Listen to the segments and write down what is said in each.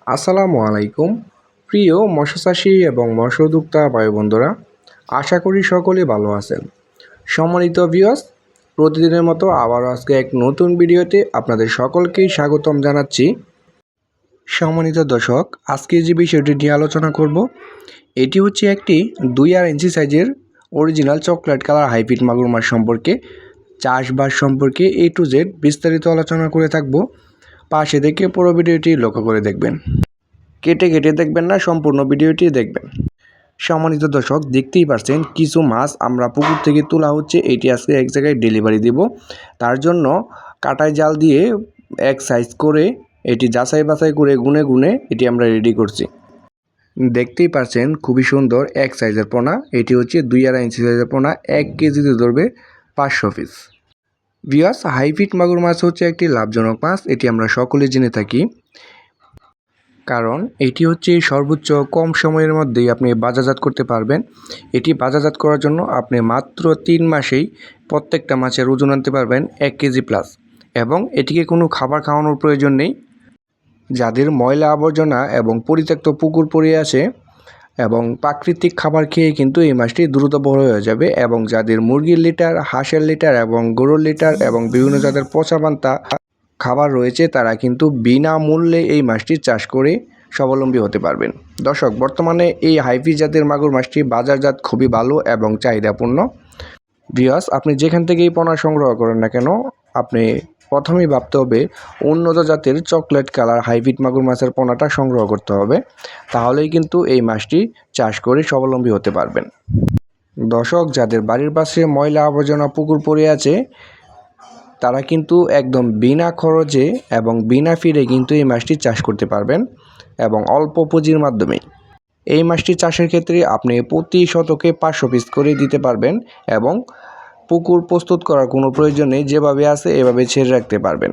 আসসালামু আলাইকুম প্রিয় মৎস্যচাষী এবং মৎস্য উদ্যোক্তা ভাই বন্ধুরা, আশা করি সকলেই ভালো আছেন। সম্মানিত ভিউয়ার্স, প্রতিদিনের মতো আবারও আজকে এক নতুন ভিডিওতে আপনাদের সকলকেই স্বাগতম জানাচ্ছি। সম্মানিত দর্শক, আজকে যে বিষয়টি নিয়ে আলোচনা করব এটি হচ্ছে একটি 2.5 ইঞ্চি সাইজের অরিজিনাল চকলেট কালার হাইব্রিড মাগুর মাছ সম্পর্কে, চাষবাস সম্পর্কে A to Z বিস্তারিত আলোচনা করে থাকব। পাশে থেকে পুরো ভিডিওটি লক্ষ্য করে দেখবেন, কেটে কেটে দেখবেন না, সম্পূর্ণ ভিডিওটি দেখবেন। সম্মানিত দর্শক, দেখতেই পারছেন কিছু মাছ আমরা পুকুর থেকে তোলা হচ্ছে, এটি আজকে এক জায়গায় ডেলিভারি দিব। তার জন্য কাটাই জাল দিয়ে এক সাইজ করে এটি যাচাই বাছাই করে গুনে গুনে এটি আমরা রেডি করছি। দেখতেই পারছেন খুবই সুন্দর এক সাইজের পোনা, এটি হচ্ছে 2.5 ইঞ্চি সাইজের পোনা, 1 কেজিতে ধরবে 500 পিস। ভিউয়ার্স, হাইব্রিড মাগুর মাছ হচ্ছে একটি লাভজনক মাছ, এটি আমরা সকলে জেনে থাকি, কারণ এটি হচ্ছে সর্বোচ্চ কম সময়ের মধ্যেই আপনি বাজারজাত করতে পারবেন। এটি বাজারজাত করার জন্য আপনি মাত্র 3 মাসেই প্রত্যেকটা মাছের ওজন আনতে পারবেন 1 কেজি প্লাস, এবং এটিকে কোনো খাবার খাওয়ানোর প্রয়োজন নেই। যাদের ময়লা আবর্জনা এবং পরিত্যক্ত পুকুর পড়ে আছে এবং প্রাকৃতিক খাবার খেয়ে কিন্তু এই মাছটি দ্রুত বড় হয়ে যাবে, এবং যাদের মুরগির লিটার, হাঁসের লিটার এবং গরুর লিটার এবং বিভিন্ন জাতের পচা পান্তা খাবার রয়েছে, তারা কিন্তু বিনামূল্যে এই মাছটি চাষ করে স্বাবলম্বী হতে পারবেন। দর্শক, বর্তমানে এই হাইব্রিড জাতের মাগুর মাছটি বাজারজাত খুবই ভালো এবং চাহিদাপূর্ণ। ভিউয়ার্স, আপনি যেখান থেকে এই পোনা সংগ্রহ করেন না কেন, আপনি প্রথমেই ভাবতে হবে উন্নত জাতের চকলেট কালার হাইব্রিড মাগুর মাছের পোনাটা সংগ্রহ করতে হবে, তাহলেই কিন্তু এই মাছটি চাষ করে স্বাবলম্বী হতে পারবেন। দর্শক, যাদের বাড়ির পাশে ময়লা আবর্জনা পুকুর পড়ে আছে, তারা কিন্তু একদম বিনা খরচে এবং বিনা ফিরে কিন্তু এই মাছটি চাষ করতে পারবেন, এবং অল্প পুঁজির মাধ্যমে। এই মাছটি চাষের ক্ষেত্রে আপনি প্রতি শতকে 500 পিস করে দিতে পারবেন, এবং পুকুর প্রস্তুত করার কোনো প্রয়োজন নেই, যেভাবে আছে এভাবে ছেড়ে রাখতে পারবেন।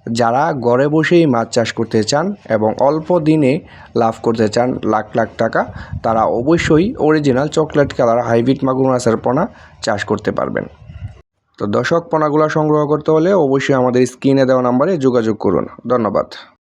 যারা ঘরে বসেই মাছ চাষ করতে চান এবং অল্প দিনে লাভ করতে চান লাখ লাখ টাকা, তারা অবশ্যই অরিজিনাল চকলেট কালার হাইব্রিড মাগুর মাছের পোনা চাষ করতে পারবেন। তো দর্শক, পোনাগুলো সংগ্রহ করতে হলে অবশ্যই আমাদের স্ক্রিনে দেওয়া নাম্বারে যোগাযোগ করুন। ধন্যবাদ।